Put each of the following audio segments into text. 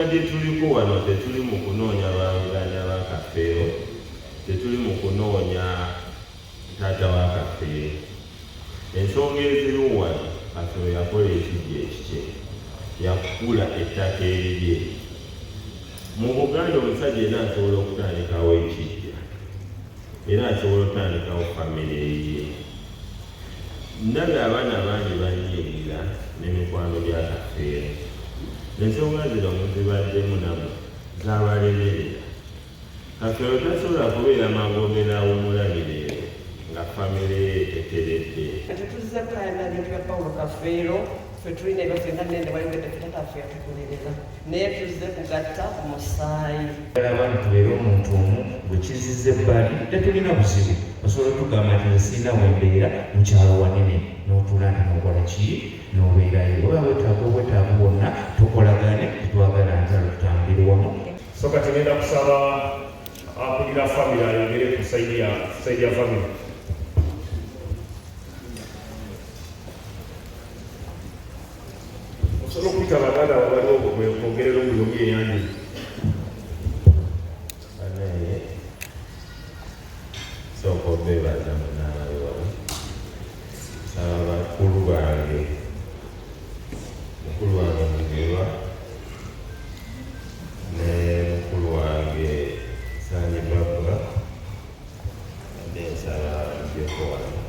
Tuliko wano tetuli mu kunoonya bawanganya ba Kafeero, tetuli mu kunoonya taata wa Kafeero. Ensonga eziriwo wano, Kafeero yakola ekijja ekikye, yakula ettaka eribye. Mu Buganda omusajja era asobola okutandikawo ekijja, era asobola okutandikawo famire eyiye. Ndaba abaana bangi banyirira n'emikwano gya Kafeero. Ensonga zino muzibaddemu nabo z'abalemerera. Kafeero tasobola kubeera magomera awummulabire nga famire ye eteredde. Tetuzze kulanda bintu bya Paulo Kafeero, ffe tulina ebyo ffenna nende wayongedde ffe tataffe yatukuliriza. Naye tuzze kugatta ku musaayi. Abantu tubeere omuntu omu gwe kizizza ebbali tetulina buzibu. Osobola tugamba nti nsiina wembeera mu kyalo wanene n'otulanda n'okola ki n'obeerayo. Oba wetaaga obwetaavu bwonna tukolagane tetwagala ntalo tutambire wamu. So kati ngenda kusaba akulira famire ayongere ku sayidi ya famire. Osobola okuyita baganda babaliwo okwogerera omulumi eyanjiri. Sooka obeebaza munaaba wawe. Saba bakulu bange, mukulu wange Mugerwa ne mukulu wange Sani Babba, nsaba njeko wano,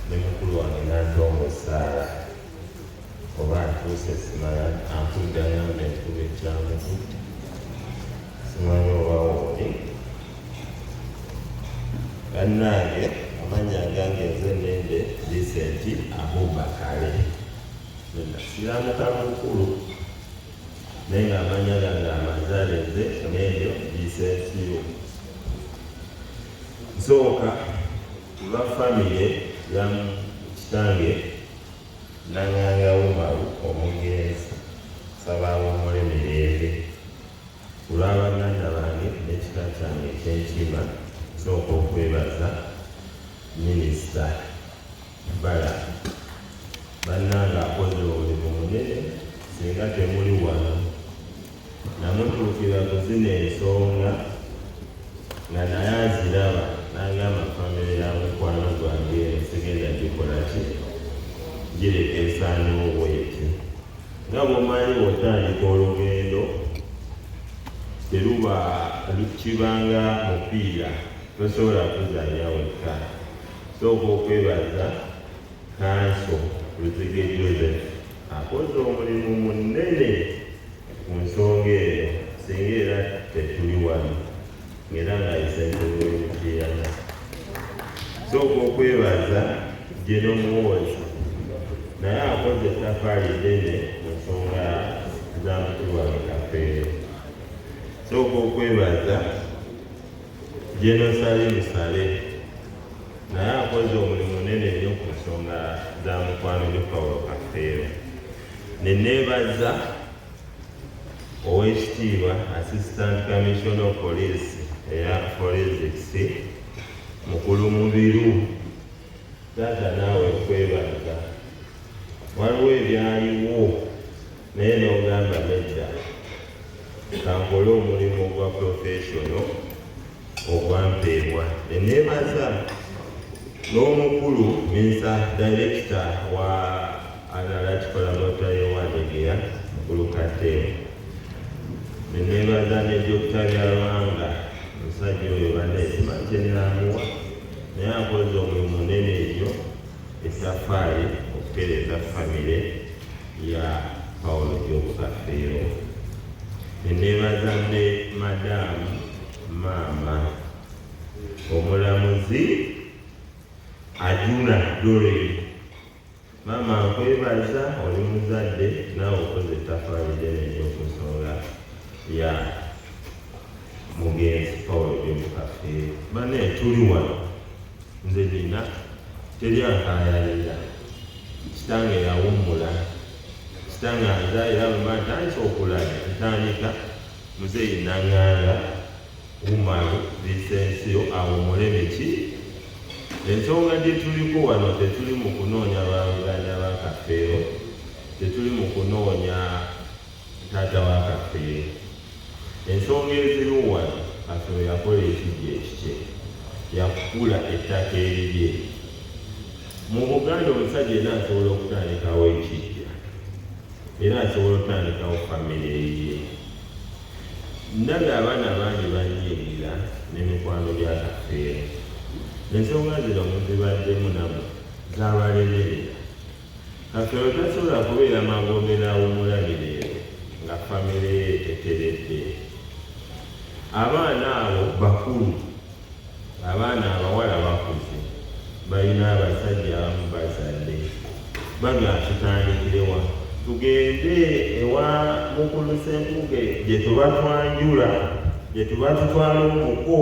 ne mukulu wange Nantongo Saala. Oba ntuuse simala ankuddayo n'enkuba ekyamuku, simanyi oba wooli. Bannange amannya agange nze Nende Vincent Abubakar. Siramuka mukulu naye ng'amannya gange amazaale nze Nende Vincent. Nsooka lwa famire ya kitange Nanganga Umaru omugenzi, nsaba awummule mirembe. Ku lw'abaganda bange n'ekika kyange eky'Enkima, nsooka okwebaza Minisita Bala. Bannange akoze omulimu munene, singa temuli wano. Namutuukira kuzina ensonga nga naye aziraba n'agamba famire ya mukwano gwange eno sigenda gikola ki, gireka esaaniwo bweti. Nga bw'omanyi bw'otandika olugendo teruba kibanga mupiira, tosobola kuzannya wekka. Sooka okwebaza Kanso Luzige Joseph, akoze omulimu munene ku nsonga eyo, singa era tetuli wano ng'era ng'ayisentebe w'emipiirana. Sooka okwebaza Jeno Muwoozi, naye akoze ettafaali ddene mu nsonga za mukulu wange Kafeero. Sooka okwebaza Jeno Salim Sale, naye akoze omulimu munene nnyo ku nsonga za mukwano gwe Paulo Kafeero. Ne neebaza Oweekitiibwa Assistant Commissioner of Police eya Forensics Mukulu Mubiru. Taata naawe kwebaza, waliwo ebyaliwo naye n'ogamba nedda, kankole omulimu gwa professional ogwampeebwa. Ne neebaza n'omukulu Minsa Director wa Alert Collaborative Wandegeya Mukulu Kateo. Ne neebaza ne Dr. Byalwanga, omusajja oyo banneesima kyeniramuwa, naye akoze omulimu munene eyo esafaari okutereeza famire ya Paulo Kafeero. Ne neebaza ne Madamu Maama omulamuzi Ajuna Doreen. Maama nkwebaza, oli muzadde naawe okoze ettafaali ddene nnyo ku nsonga ya mugenzi Paulo Kafeero. Banne tuli wano, nze nina teri ankayalira. Kitange yawummula, kitange anzaayira bwe ntandika okulaga, ntandika Muzeeyi Nanganga Umaru Vincent awummule miki. Ensonga gye tuliko wano tetuli mu kunoonya bawanganya ba Kafeero, tetuli mu kunoonya taata wa Kafeero. Ensonga eziriwo wano, Kafeero yakola ekijja ekikye, yakugula ettaka eribye. Mu Buganda omusajja era asobola okutandikawo ekijja, era asobola okutandikawo famire ye. Ndaba abaana bangi banyirira n'emikwano gya Kafeero. Ensonga zino muzibaddemu namwe z'abalemerera. Kafeero tasobola kubeera magombera awumulabire nga famire ye eteredde. Abaana abo bakulu, abaana abawala bakuze, balina abasajja abamu bazadde, bagamba tutandikirewa tugende ewa mukulu Ssenkuge gye tuba twanjula, gye tuba tutwala omuko,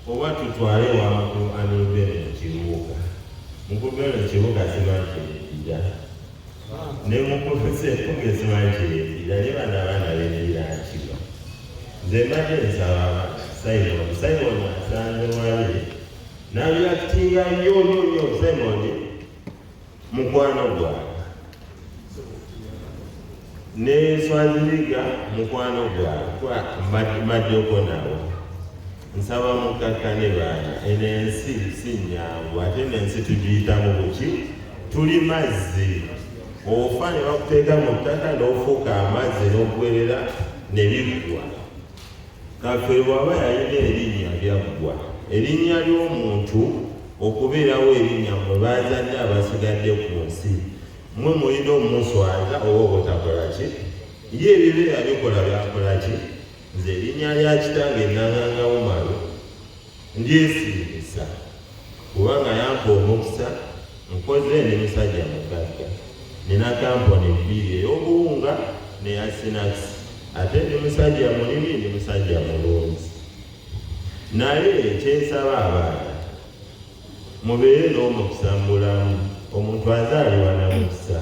oba tutwale wa mukulu Anubene mu kibuga. Mukulu Bene mu kibuga simanyi kireetira, ne mukulu Ssenkuge simanyi kireetira, ne bano abaana beerira nkiba. Nze mbadde nsaba Simon asanze wali n'abyaktinga nnyo Simon mukwano gwange, ne Swaziriga mukwano gwange, mbaddeko nawo. Nsaba mukakkane baana, eno ensi si nnyangu, ate n'ensi tugiyitamu buki, tuli mazzi. Ofa ne bakuteeka mu ttaka n'ofuuka amazzi n'oggwerera ne biggwa. Kafeero bw'aba yalina erinnya lyaggwa, erinnya ly'omuntu okubeerawo erinnya mwe baazadde abasigadde ku nsi. Mmwe mulina omuswaza oba obutakola ki, ye ebibeera bikola byakola ki. Nze erinnya lya kitange Nanganga Umaru ndyesiimisa kubanga yampa omukisa, nkoze ne musajja mugagga, nina kampuni bbiri ey'obuwunga neya Sinakisi, ate ndi musajja mulimi, ndi musajja mulunzi. Naye kyensaba abaana, mubeere n'omukisa mu bulamu. Omuntu azaalibwa na mukisa,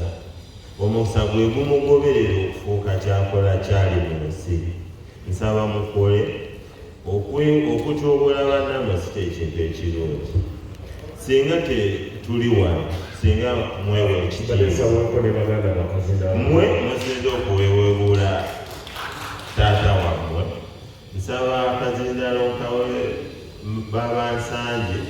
omukisa gwe gumugoberera okufuuka kyakola kyali mu nsi. Nsaba mukole okutyobola bannamwe si ekintu ekirungi. Singa tuli wano, singa mwewe mwe musinza okuweweebula taata wammwe. Nsaba Kazindaalo Nkawole Babansanje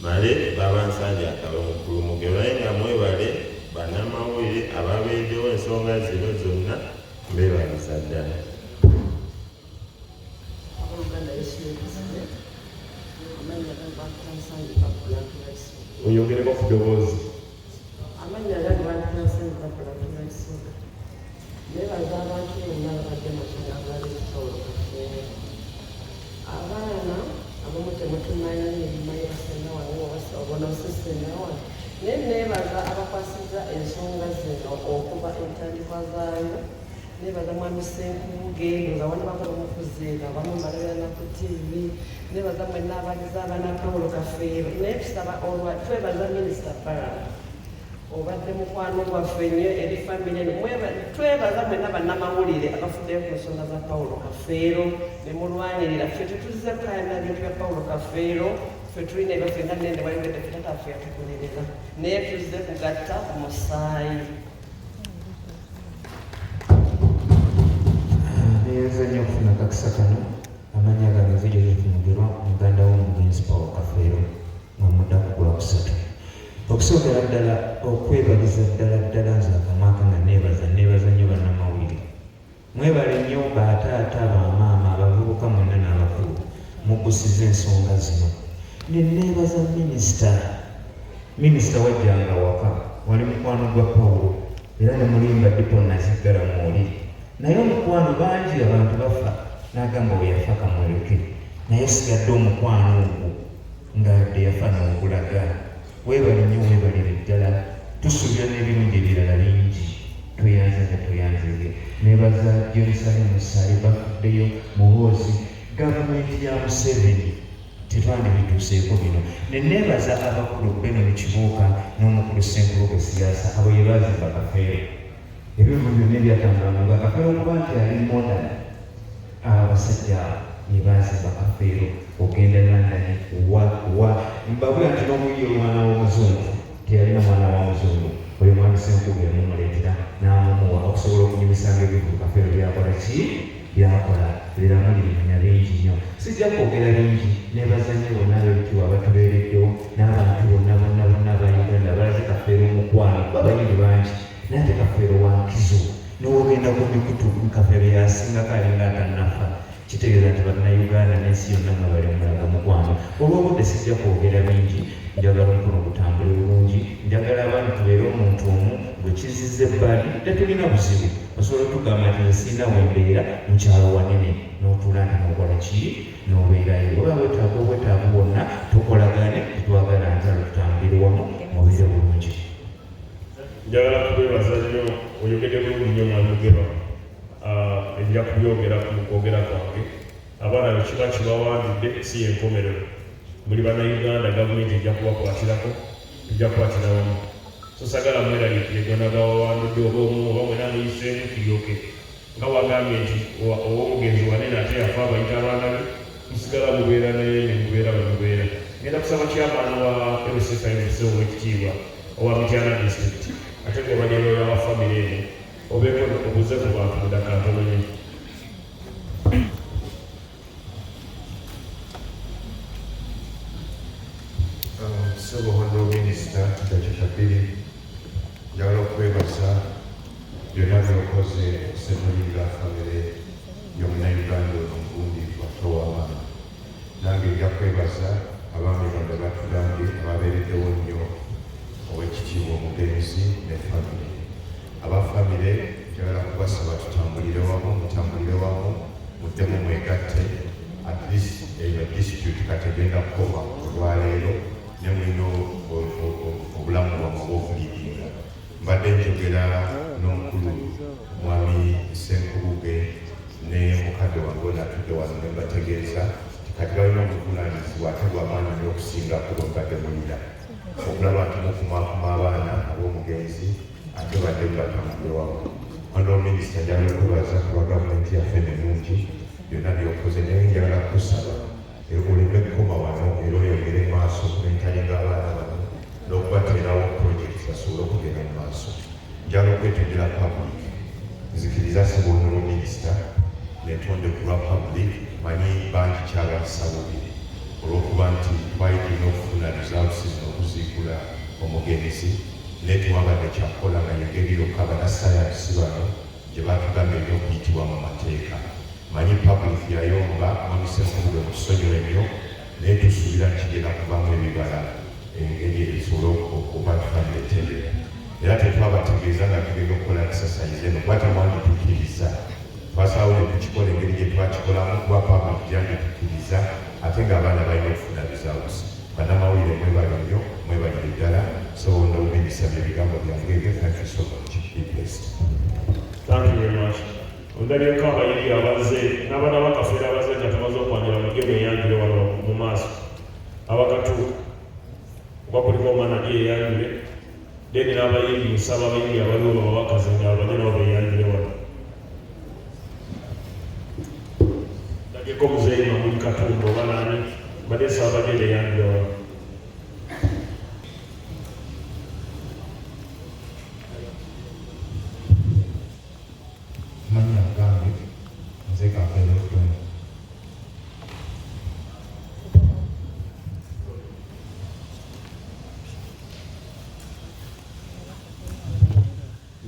bale Babansanje akabe mukulu mugebaye nga mwebale bannamawulire ababeedewo ensonga zino zonna mbeebaliza ddala. Oyogereko ku ddoboozi. Amannya gali Bantu Kafeero. Neebaza abantu bonna abadde mu kinyangala ekitolo Kafeero. Abaana abamu temutumanyi erinnya lyasenga wano obona osisitemu wano. Naye neebaza abakwasizza ensonga zino okuva entandikwa zaayo. Neebaza mwami Ssenkuge nga wano bakola omukuziika abamu mbalabira na ku TV. Neebaza mwenna abagize abaana Paulo Kafeero. Naye tusaba twebaza Minisita Baraka, obadde mukwano gwaffe nnyo eri famire eno. Twebaza mwenna bannamawulire abafuddeyo ku nsonga za Paulo Kafeero ne mulwanirira. Ffe tetuzze kukayana bintu bya Paulo Kafeero, ffe tulina ebyaffe nga nende wayogedde ffe tataffe yatukolerera, naye tuzze kugatta ku musaayi. Neeyeza nnyo okufuna akakisa kano. Amannya gange Joseph Mugerwa, muganda w'omugenzi Paulo Kafeero nga mudda kugula kusatu. Okusookera ddala okwebaliza ddala nze akamwaka nga neebaza nnyo bannamawulire. Mwebale nnyo bataata, bamaama, abavubuka mwenna n'abakulu muggusiza ensonga zino. Ne neebaza minisita wajjanga waka, wali mukwano gwa Paulo era ne mulimba Dipo Naziggala mwoli. Naye omukwano bangi abantu bafa, n'agamba bwe yafa kamwoleke, naye sigadde omukwano ogwo ng'adde yafa n'ogulaga. Weebale nnyo, weebalire ddala. Tusuubira n'ebirungi ebirala bingi. Tweyanzege. Neebaza Jerusalem Ssaali bafuddeyo, Muhoozi, gavumenti ya Museveni tetwandibituuseeko bino. Ne neebaza abakulu Beno Kibuuka n'omukulu Ssenkuluge Siyaasa, abo ye baazimba Kafeero. Ebintu byonna ebyatambula mu Kafeero kuba nti ali modern. Abasajja ye baazimba Kafeero, ogenda London wa mbabula nti n'omuyi omwana w'omuzungu teyalina mwana wa muzungu. oyo mwami Ssenkugu yamumuleetera n'amumuwa okusobola okunyumisanga ebivu ku kafeero byakola ki byakola biramu limanya bingi nnyo. Sijja kwogera bingi, neebazannyo bonna ab'ebitiibwa abatubeereddewo n'abantu bonna aba Uganda abalaze kafeero omukwano babayiri bangi naye ate kafeero wa nkizo n'ogenda ku mikutu kafeero yasingako alinga atannafa kitegeeza nti bannayuganda n'ensi yonna nga bali mulaga mukwano. Olw'obudde sijja kwogera bingi, njagala omukono gutambule bulungi, njagala abantu tubeere omuntu omu gwe kizizza ebbali tetulina buzibu osobola otugamba nti nze sirina wembeera mu kyalo wanene n'otuula nti n'okola ki n'obeerayo oba wetaaga obwetaavu bwonna tukolagane tetwagala ntalo tutambulire wamu mubeere bulungi. Njagala kubeebaza nnyo oyogedde bulungi nnyo Mwamugema ejja kubyogera ku kwogera kwange. Abaana kiba kibawandidde si y'enkomerero. Muli bannayuganda gavumenti ejja kubakwatirako, ejja kukwatira wamu. So sagala mweraliikire gonna gawawandudde oba omu oba mwena muyiseemu kiryoke nga wagambye nti ow'omugenzi wanene ate yafa abayita abaana be musigala mubeera naye ne mubeera bwe mubeera. Ngenda kusaba kyamaani wa LCFMC ow'ekitiibwa owa Mityana district ate ng'obanyero yawa famire eno obeeko obuze ku bantu mu ddaka ntono nnyo. Ssebo Honorable Minister Kitakyakabiri, njagala okwebaza byonna by'okoze okusemulira famire y'omunnayuganda ono omugundi Lwatto w'amaanyi. Nange nja kwebaza abaami bonna batugambye ababeereddewo nnyo ow'ekitiibwa omugenzi ne famire. Abafamire njagala kubasaba tutambulire wamu, mutambulire wamu, muddemu mwegatte, at least eyo dispute kati egenda kukoma olwaleero ne mulina obulamu bwammwe obw'okuliiringa. Mbadde njogera n'omukulu mwami Ssenkubuge ne mukadde wange ono atudde wano ne mbategeeza kati balina obuvunaanyizibwa ate bw'amaanyi nnyo okusingako bwe mbadde mulira okulaba nti mukumaakuma abaana ab'omugenzi ate badde batambule wamu. Honorable Minister, njagala okwebaza ku lwa gavumenti yaffe ennungi byonna by'okoze naye njagala kusaba oleme kukoma wano era oyogere maaso okumentaliga abaana bano n'okubateerawo projekiti basobole okugenda mu maaso. Njagala okwetondera public nzikiriza Ssebo Honorable Minister netonde ku lwa public manyi bangi kyabasa bubiri olw'okuba nti twayigirira okufuna results n'okuziikula omugenzi naye tewabadde kyakukola nga engeri yokka bannasayansi bano gye batugamba ebyokuyitibwa mu mateeka. Manyi public yayomba mwami Ssenkubuge mutusonyiwe nnyo naye tusuubira kigenda kubamu ebibala engeri ebisobola okuba tufanire ettendera. Era tetwabategeeza nga tugenda okukola exercise eno kuba temwanditukkiriza. Twasalawo ne tukikola engeri gye twakikolamu kuba public gyanditukkiriza ate ng'abaana balina okufuna results. Bannamawulire mwebale nnyo, mwebalire ddala. So Honorable Minister, ebigambo byange ebyo. Thank you so much. Be blessed. Thank you very much. Ondabyeko abayiri abaze n'abaana bakafeera abazajja tamaze okwanjula mujje mweyanjule wano mu maaso abakatu kuba kuliko omwana yeyanjule then n'abayiri nsaba abayiri abaliwo babakazi nga bajje nabo beyanjule wano. Ndabyeko muzeeyi Mamuli Katumba oba nani badde nsaba bajje beyanjule wano. Manya gange nze Kafeero Ffuluma.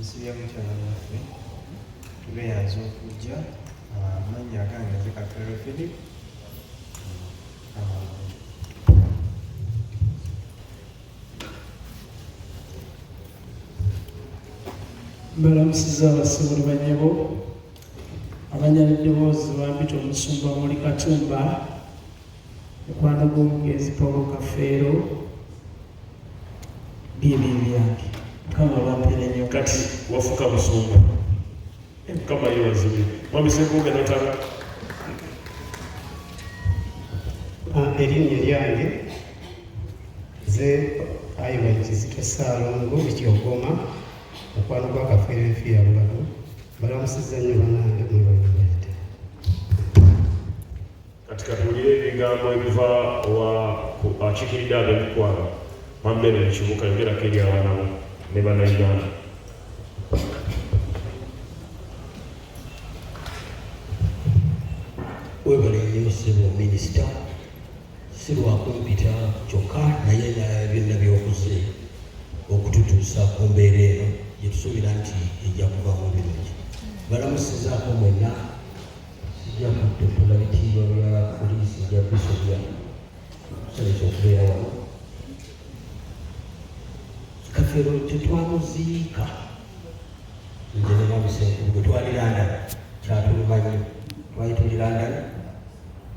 Nsibya mukyala waffe tubeeyanza okujja. Amannya gange nze Kafeero Philip. Mbalamusiza abasoboli banyabo abanyaliddoboozi bambita omusumba Muli Katumba mukwano gw'omugenzi Paul Kafeero byebyo byange Mukama bampere nnyo. Kati wafuka musumba Mukama yeebazibwe. Mwami Ssenkubuge notaka erinnya lyange nze Ayiwa Kizito Ssaalongo Ekyogoma mukwano gwa Kafeero enfiira Bulago. Balamusizza nnyo bannange mwebalibwaite. kati katuwulire ebigambo ebiva akiikiridde ab'emikwano Mwami Beno mu kibuga yogerako eri abaana bo. ne bannayuganda. Webale nnyo ssebo minisita, si lwakumpita kyokka naye byonna byokuze okututuusa ku mbeera eno gye tusuubira nti ejja kuvamu birungi. Balamusizaako mwenna, sijja kutotola bitiibwa bya poliisi bya bisobya kusabisa okubeera wano. Kafeero tetwamuziika nze ne Mwamusenku bwe twali London, kyatulumanyi twali tuli London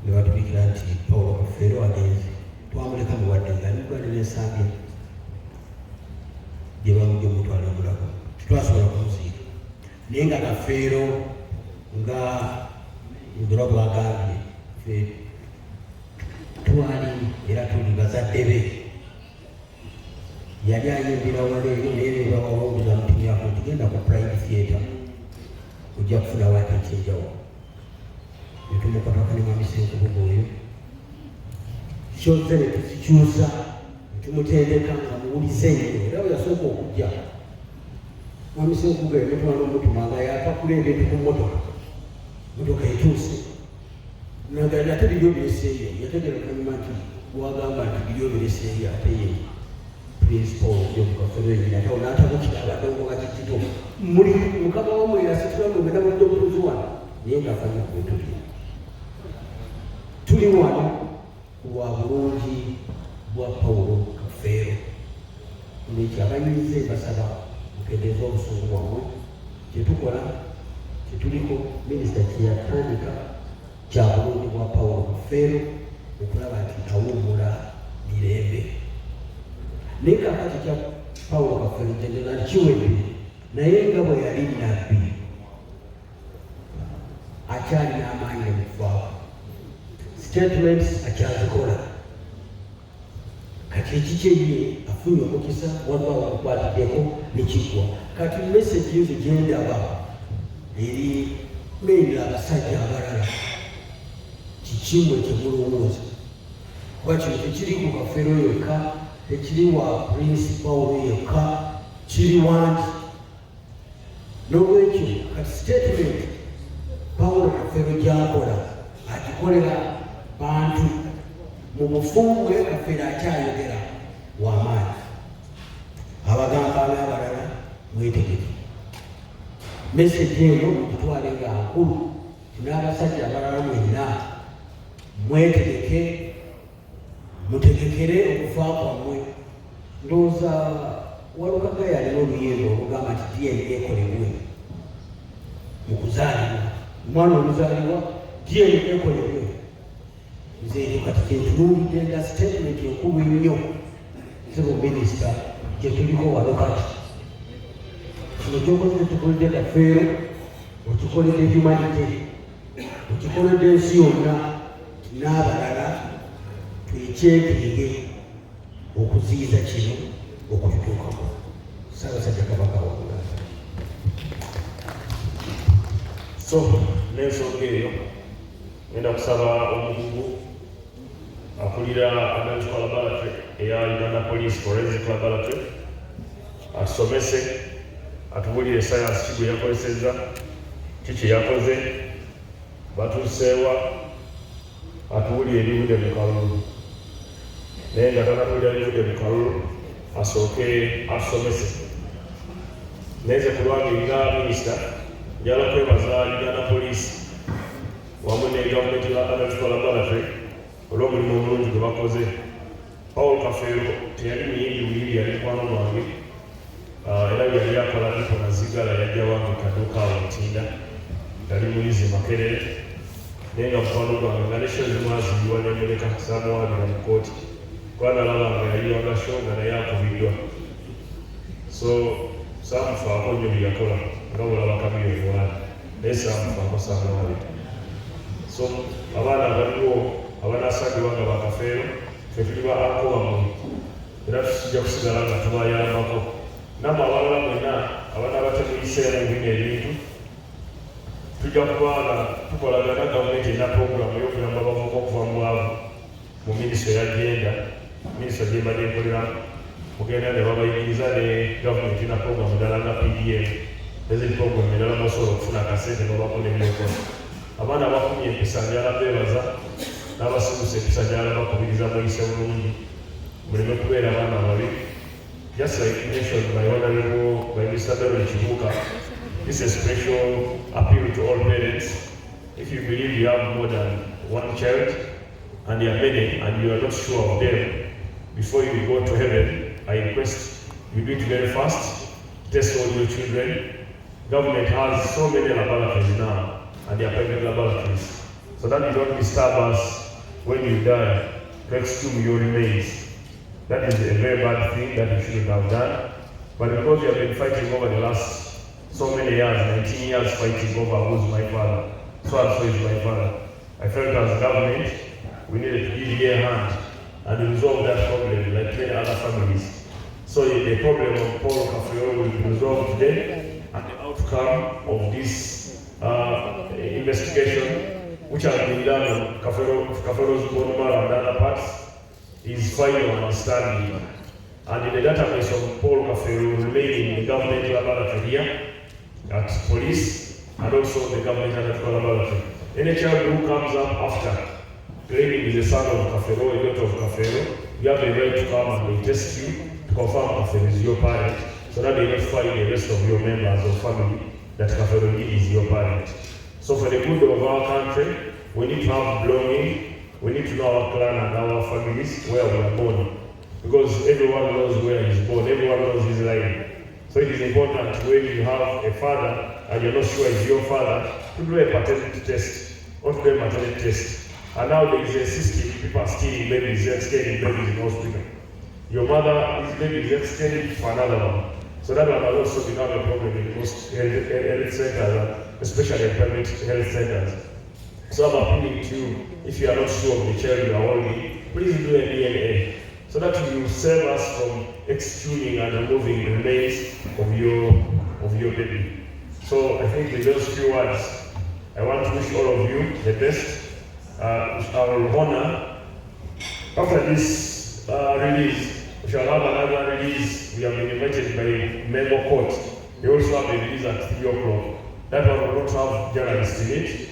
ne batubikira nti Paulo Kafeero agenze, twamuleka muwadde nga nigwane n'ensambye gye bamugye mutwala omulago, tetwasobola kumuziika. Naye nga Kafeero nga Ndora bwagambye ffe twali era tuli bazadde be, yali ayimbira wala eyo naye nebawawunguza mutimyako tugenda ku Pride Theatre ojja kufunawo ate ekyenjawulo. Netumukataka ne Mwamusenku oyo kyozze ne tuzikyusa netumutendeka nga muwulize nnyo era we yasooka okujja Mwamusenku ge netwala omutuma nga yapakula ebintu ku motoka etuuse naga ate biryo bireseeyo yategera kanyuma nti wagamba nti biryo bireseeyo ate ye principal yomukafero enyina tawo n'atabukira abadongo nga kikito muli mukama wamwe yasitula mugenda mulidde obutuuzi wano naye ng'afanya ku bintu bye. Tuli wano lwa bulungi bwa Paulo Kafeero nekyo abanyiize basaba mukendeeza obusungu bwammwe kyetukola kyetuliko minisita kyeyatandika kya bulungi bwa Paulo Kafeero okulaba nti awummula mirembe. Naye kakati kya Paulo Kafeero general kiwedde naye nga bwe yali nabbi akyalina amaanyi okufaako statements akyazikola kati ekikye afunye omukisa waliwo abakukwatiddeko nekiggwa. Kati message ezo gyendaba eri maili abasajja abalala kikimwe kyemulowooza kuba kino tekiri ku Kafeero yokka, tekiri wa Prince Paulo yokka, kiri wangi. N'olwekyo kati statement Paulo Kafeero gyakola agikolera bantu mu bufungu bwe Kafeero akyayogera w'amaanyi. Abagamba abalala mwetegeke message eno mugitwale nga nkulu, n'abasajja abalala mwenna mwetegeke, mutegekere okufa kwammwe. Ndowooza Walukaga yalina oluyimba olugamba nti DNA ekolebwe mu kuzaalibwa, omwana oluzaalibwa DNA ekolebwe. Nze kati kyentunuulidde nga statement enkulu ennyo nsebo minisita gye tuliko wano kati. Kino kyokoze tukoledde Kafeero, okikoledde humanity, okikoledde ensi yonna, n'abalala twekyekeege okuziyiza kino okututuukako. Ssaabasajja Kabaka wa Buganda. So n'ensonga eyo ngenda kusaba omukugu akulira Analytical Laboratory eya Uganda Police Forensic Laboratory asomese atubulire science ki gwe yakozesezza, kiki yakoze, batuuseewa, atuwulire ebivudde mu kalulu. Naye nga tanatuwulira ebivudde mu kalulu asooke asomese. Naye nze ku lwange nga minisita njala kwebaza Uganda Police wamu ne gavumenti ya Analytical Laboratory olw'omulimu omulungi gwe bakoze. Paulo Kafeero teyali muyimbi yali mukwano gwange, era yali akola lipo na zigala yajja wange kaduuka awo Ntinda, yali muyizi Makerere, naye nga mukwano gwange nga nesho zimwaziyiwa nemuleka saamuwabira mu kooti kuba nalaba nga yali wagasho nga naye akubiddwa, so saamufaako nnyo bye yakola nga bulaba kamiyoni wali, naye saamufaako saamuwabira. So abaana abaliwo abanasangibwa nga ba Kafeero ffe tuli ba anko wammwe era tujja kusigala nga tubayambako. Nammwe abalala mwenna abaana batemuyiseemu bino ebintu tujja kuba nga tukolagana gavumenti erina puroguramu y'okuyamba abavubuka okuva mu bwavu mu minisitule ya genda, minisitule gye mbadde nkoleramu kugenda ne babayigiriza ne gavumenti na programu ddala nga pdf eziri programu endala basobola okufuna akasente babakona ebyokola abaana bakumye empisa njala beebaza n'abasimusa empisa njala bakubiriza muyise bulungi muleme kubeera abaana babi. Just like mentioned by Honorable by Mr. Beryl Chibuka, this is a special appeal to all parents. If you believe you have more than one child and they are many and you are not sure of them, before you go to heaven, I request you do it very fast. Test all your children. Government has so many laboratories now, and they are private laboratories, so that you don't disturb us when you die to exhume your remains. That is a very bad thing that you shouldn't have done. But because we have been fighting over the last so many years, 19 years fighting over who's my father, so and so is my father, I felt as government, we needed to give you a hand and resolve that problem like many other families. So the problem of Paul Kafiro will be resolved today, and the outcome of this investigation, which has been done on Kafiro's bone marrow and other parts, is final understanding. And in the database of Paul Kafiro remaining in the government laboratory here at police and also the government laboratory. Any child who comes up after claiming is a son of Kafiro, a daughter of Kafiro, you have the right to come and they test you to confirm Kafiro is your parent, so that they notify the rest of your members of family that Kafiro is your parent. So for the good of our country, we need to have belonging. We need to know our clan and our families, where we are born. Because everyone knows where he's born, everyone knows his line. So it is important when you have a father and you're not sure it's your father, to do a paternity test or to do a maternity test. And now there is a system, people are stealing babies, extending babies in hospital. Your mother is baby is extended for another one. So that one has also become a problem in most health centers, especially in private health centers. So I'm appealing to you, if you are not sure of the child you are holding, please do a DNA, so that you save us from exhuming and removing the remains of your baby. So I think with those few words, I want to wish all of you the best. I will honor, after this release, we shall have another release. We have been invited by Member Court. They also have a release at 3 o'clock. That one will not have journalists in it.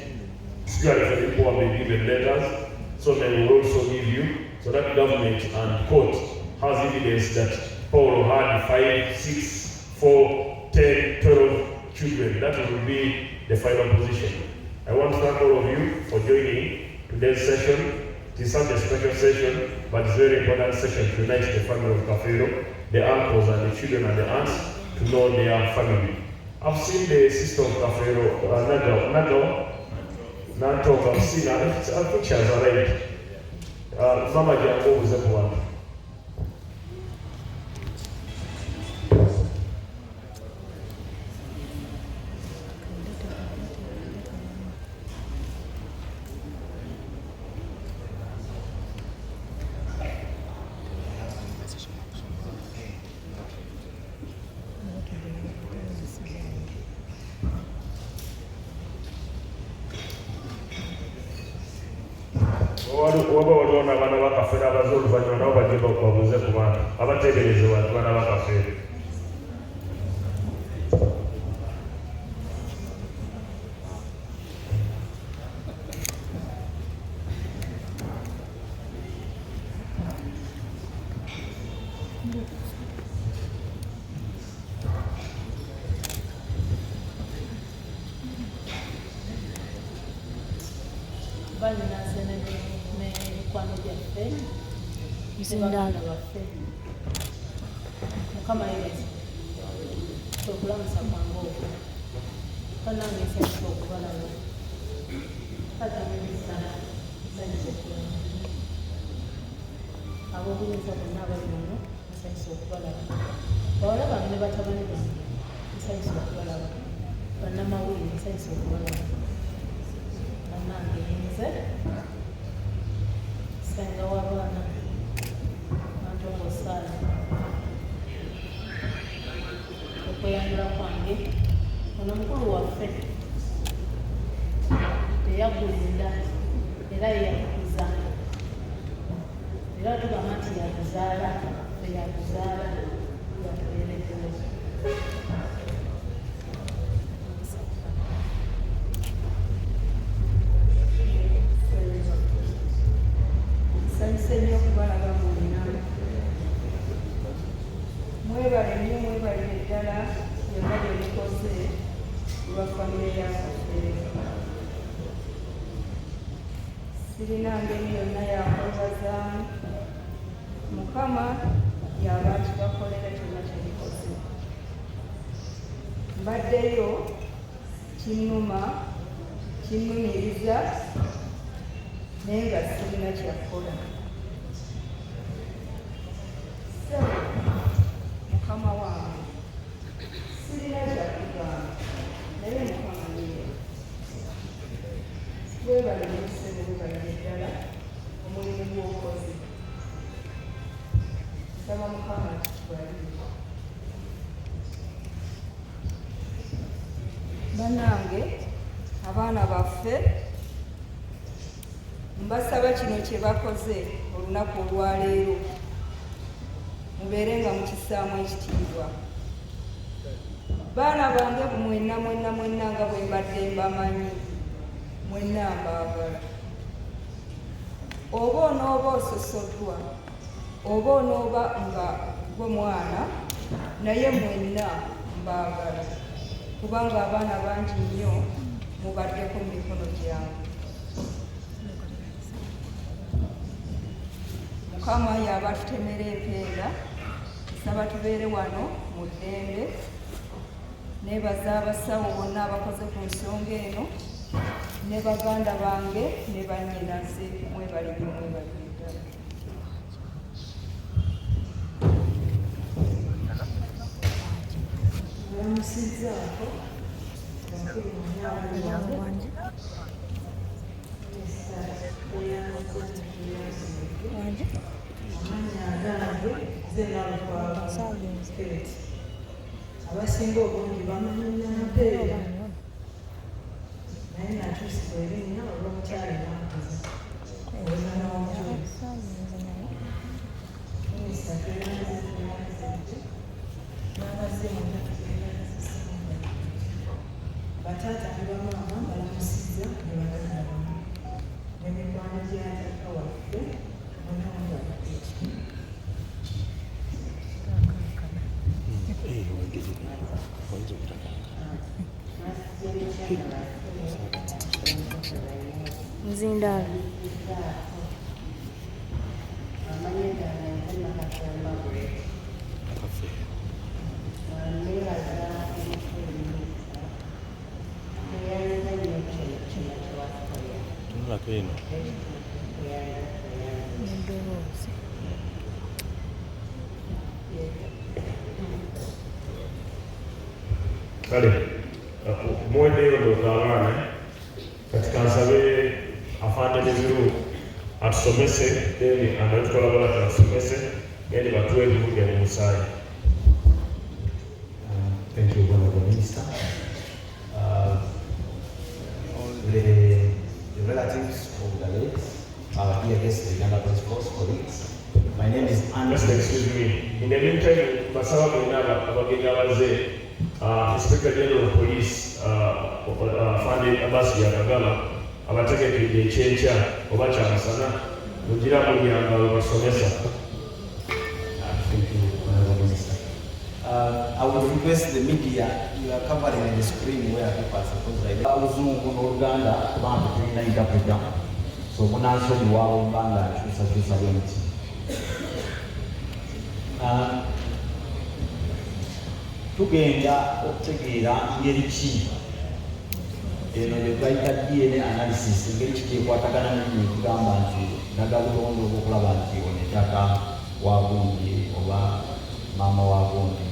Especially for people who have been given letters, so they will also give you, so that government and court has evidence that Paul had 5, 6, 4, 10, 12 children. That will be the final position. I want to thank all of you for joining today's session. It is such a special session, but it's a very important session to unite the family of Kafiro, the uncles and the children and the aunts, to know their family. I've seen the sister of Kafiro, Nago, Nantoka, I've seen her pictures already. Mama Jango was the one. Oba waliona abaana bakafeera abaze oluvannyuma nabo bajje babuuze ku bantu abateeberezebwa abaana bakafeera. Kama ile programu za mango kana ngese kwa leo hata mimi sana abo kuza kuna bano sasa kwa leo wala bana batabani sasa kwa leo bana mawili sasa kwa leo na ngenze sanga wabana nanto sana okweyanjula kwange ono mukulu waffe teyagulinda era yeyakukuza era tugamba nti yakuzaala yakuzaala yakulemeddemu. Nsanyuse nnyo okubalaba mwenna. Mwebale nnyo mwebalire ddala byonna bye mukoze lwa famire yaffe. Sirina ngeri yonna yakwebazaamu. Mukama y'aba kibakolera kyonna kye mukoze. Mbaddeyo kinnuma kinnumiriza naye nga sirina kyakola. Mukama wange sirina kyakugamba naye Mukama niye. Weebale n'ekisebo weebalire ddala omulimu gw'okoze. Nsaba Mukama akitubalire. Bannange abaana baffe mbasaba kino kye bakoze olunaku olwaleero mubeere nga mukissaamu ekitiibwa. Baana bange mwenna mwenna mwenna nga bwe mbadde mbamanyi mwenna mbaagala. Oba onooba ososoddwa oba onooba nga gwe mwana naye mwenna mbaagala kubanga abaana bangi nnyo mubaddeko mu mikono gyange. Mukama y'aba tutemera empeera. Nsaba tubeere wano mu ddembe. Neebaza abasawo bonna abakoze ku nsonga eno ne baganda bange ne bannyinaze. Mwebalire mwebalire ddala. Olamusizzaako amanya agange zenalutwalaet abasinga obungi bamanya mpeera naye nakyusibwa erinnya olw'omukyala nakuza bataata ne bamaama balamusizza ne baganda bamu nemikwano gyataka waffe Nzindaala kale mwendeyo ndooka abaana kati kansabe afande Miziru atusomese then anatukola bala atusomese then batuwe ebibuga mu musaayi. Thank you, Honorable Minister. All the relatives of the late, our dear guests, the Uganda Police Force colleagues. My name is Andrew. Just excuse me. In the meantime, basaba mwenna abagenyi abazze, Inspector General of Police, Afande Abbas Byakagama, abategekedde ekyenkya oba kyamusana mugira mulyanga basomesa. Thank you, Honorable Minister. I would request the media, you are covering the screen where people are supposed to write. Oluzungu n'Oluganda kubanga tulina interpreter, so munansonyiwa mbanga nkyusakyusa bwenti. Tugenda okutegeera ngeri ki eno gye twayita DNA analysis, engeri ki gyekwatagana n'ennyo tugamba nti nagabulondo obw'okulaba nti ono ettaka wagundi oba maama wagundi.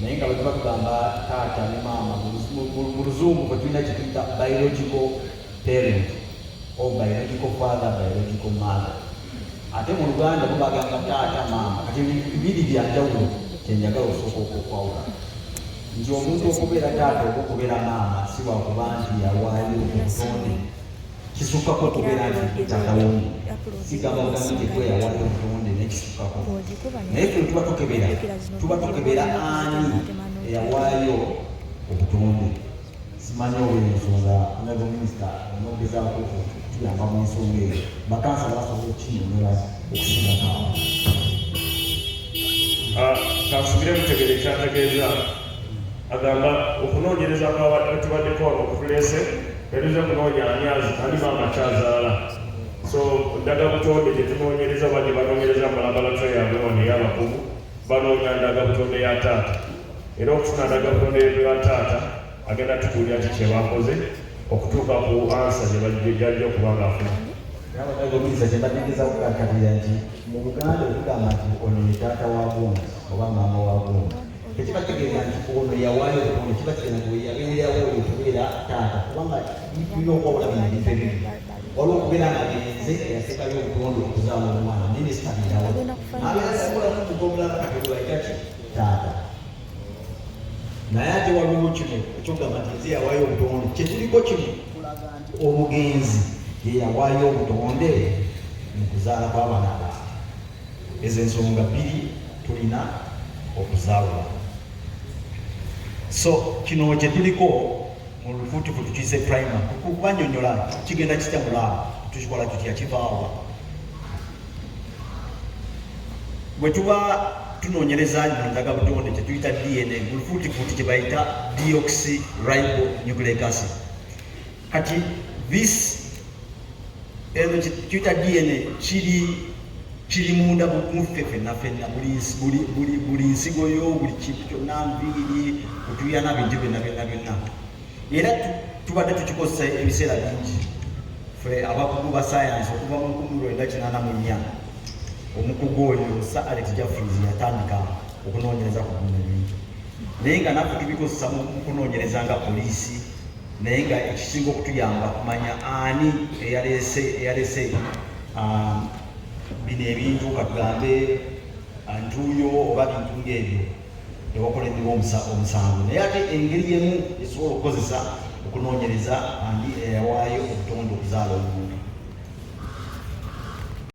Naye nga bwe tuba tugamba taata ne maama mu luzungu kwe tulina kituyita biological parent or biological father, biological mother. Ate mu Luganda bo bagamba taata maama, kati bibiri bya njawulo kyenjagala osooka okwawula. Nti omuntu okubeera taata oba okubeera maama si lwakuba nti yawaayo obutonde kisukkako okubeera nti kyakawungu sigambagamba nti gwe yawaayo obutonde nekisukkako naye ffe tuba tukebera ani eyawaayo obutonde. Simanyi oba ensonga honorable minisita onogezaako tuyamba mu nsonga eyo bakansa basobola okukinyonyola okusigako kansubire mutegere ekyategeeza agamba okunoonyereza tubaddeko wano okutuleese eruze kunoonya ani maama kyazaala so ndaga butonde gye tunoonyereza oba gye banoonyereza mu laboratoire yaabwe wano ey'abakugu banoonya ndaga butonde ya taata era okufuna ndaga butonde ya taata agenda tutuulira ki kye bakoze okutuuka ku ansa gyajja okuba nga afuna. Abagomisa kye bategeeza kukakkatira nti mu Buganda okugamba nti ono ye taata wa gundi oba maama wa gundi tekibategeeza nti ono yawaayo obutonde kibategeeza nti yabeerawo oyo okubeera taata kubanga tulina okwawula bino ebintu ebibiri waliwo okubeera nga genze eyasekayo obutonde okuzaala omwana minisita birawo abeerasobola kutuga omulala kategula ki taata naye ate waliwo kino ekyogamba nti nze yawaayo obutonde kyetuliko kino kulaga nti omugenzi ye yawaayo obutonde mu kuzaala kw'abaana abaana. Ezo ensonga bbiri tulina okuzaawula. So kino kye tuliko mu lufuutifuti kiyise prima kubanyonyola kigenda kitya mulaabo tukikola tutya kivaawa bwe tuba tunoonyereza nyo ndaga butonde kye tuyita DNA mu lufuutifuti kye bayita deoxyribonucleic acid. Kati this eno tuyita DNA kiri munda muffe ffenna buli nsigo yo buli kintu kyonna nviiri kutuyana bintu byonna era tubadde tukikozesa ebiseera bingi ffe abakugu ba sayansi okuva mu 1984 omukugu oyo Sir Alex Jeffries yatandika okunoonyereza ku bino ebintu naye nga naffe tubikozesa mu kunoonyereza nga poliisi naye nga ekisinga okutuyamba kumanya ani eyalese bino ebintu katugambe ntuuyo oba bintu ng'ebyo ewakolerwa omusango naye ate engeri emu esobola okukozesa okunoonyereza ani eyawaayo obutonde okuzaala omuntu